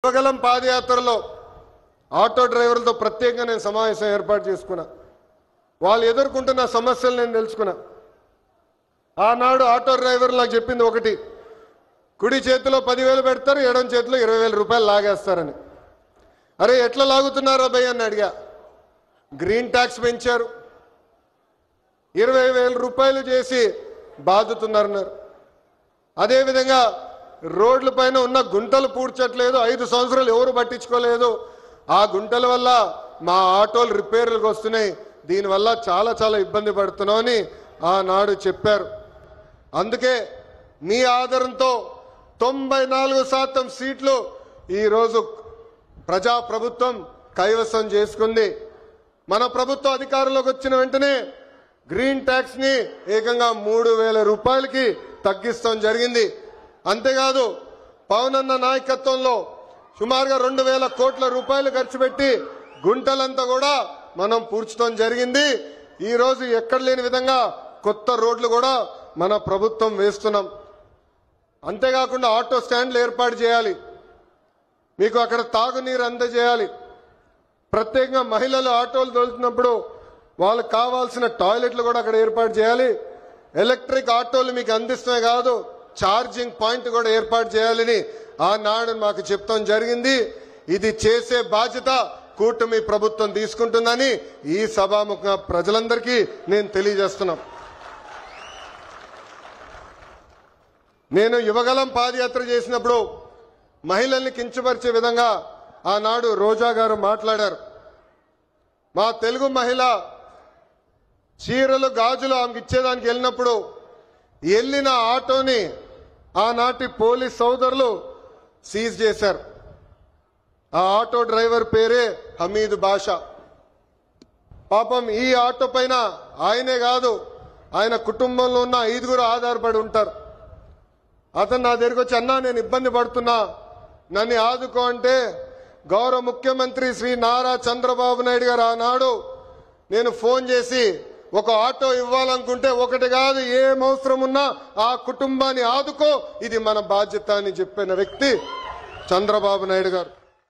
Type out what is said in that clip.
యువగలం పాదయాత్రలో ఆటో డ్రైవర్లతో ప్రత్యేకంగా నేను సమావేశం ఏర్పాటు చేసుకున్నా. వాళ్ళు ఎదుర్కొంటున్న సమస్యలు నేను తెలుసుకున్నా. ఆనాడు ఆటో డ్రైవర్లు నాకు చెప్పింది ఒకటి, కుడి చేతిలో 10,000 పెడతారు, ఎడం చేతిలో 20,000 రూపాయలు లాగేస్తారని. అరే ఎట్లా లాగుతున్నారా భయ్ అని అడిగా. గ్రీన్ ట్యాక్స్ పెంచారు, 20,000 రూపాయలు చేసి బాదుతున్నారన్నారు. అదేవిధంగా రోడ్ల పైన ఉన్న గుంటలు పూడ్చట్లేదు, 5 సంవత్సరాలు ఎవరు పట్టించుకోలేదు. ఆ గుంటల వల్ల మా ఆటోలు రిపేర్లకు వస్తున్నాయి, దీనివల్ల చాలా చాలా ఇబ్బంది పడుతున్నామని ఆనాడు చెప్పారు. అందుకే మీ ఆదరణతో 94% సీట్లు ఈరోజు ప్రజాప్రభుత్వం కైవసం చేసుకుంది. మన ప్రభుత్వం అధికారంలోకి వచ్చిన వెంటనే గ్రీన్ ట్యాక్స్ని ఏకంగా 3,000 రూపాయలకి తగ్గిస్తాం జరిగింది. అంతేకాదు పవన్ అన్న నాయకత్వంలో సుమారుగా 2,000 కోట్ల రూపాయలు ఖర్చు పెట్టి గుంటలంతా కూడా మనం పూడ్చడం జరిగింది. ఈరోజు ఎక్కడ లేని విధంగా కొత్త రోడ్లు కూడా మన ప్రభుత్వం వేస్తున్నాం. అంతేకాకుండా ఆటో స్టాండ్లు ఏర్పాటు చేయాలి, మీకు అక్కడ తాగునీరు అందజేయాలి. ప్రత్యేకంగా మహిళలు ఆటోలు తోలుతున్నప్పుడు వాళ్ళకి కావాల్సిన టాయిలెట్లు కూడా అక్కడ ఏర్పాటు చేయాలి. ఎలక్ట్రిక్ ఆటోలు మీకు అందిస్తమే కాదు, ఛార్జింగ్ పాయింట్ కూడా ఏర్పాటు చేయాలని ఆనాడు మాకు చెప్తాం జరిగింది. ఇది చేసే బాధ్యత కూటమి ప్రభుత్వం తీసుకుంటుందని ఈ సభాముఖంగా ప్రజలందరికీ నేను తెలియజేస్తున్నాం. నేను యువగలం పాదయాత్ర చేసినప్పుడు మహిళల్ని కించపరిచే విధంగా ఆనాడు రోజా గారు మాట్లాడారు. మా తెలుగు మహిళ చీరలు గాజులు ఆమెకి ఇచ్చేదానికి వెళ్ళినప్పుడు వెళ్ళిన ఆటోని ఆనాటి పోలీస్ సోదరులు సీజ్ చేశారు. ఆ ఆటో డ్రైవర్ పేరే హమీద్ బాషా. పాపం ఈ ఆటో పైన ఆయనే కాదు, ఆయన కుటుంబంలో ఉన్న 5గురు ఆధారపడి ఉంటారు. అతను నా దగ్గరికి వచ్చి, అన్నా నేను ఇబ్బంది పడుతున్నా, నన్ను ఆదుకో అంటే గౌరవ ముఖ్యమంత్రి శ్రీ నారా చంద్రబాబు నాయుడు గారు ఆనాడు నేను ఫోన్ చేసి ఒక ఆటో ఇవ్వాలనుకుంటే ఒకటి కాదు, ఏం అవసరం ఉన్నా ఆ కుటుంబాన్ని ఆదుకో, ఇది మన బాధ్యత అని చెప్పిన వ్యక్తి చంద్రబాబు నాయుడు గారు.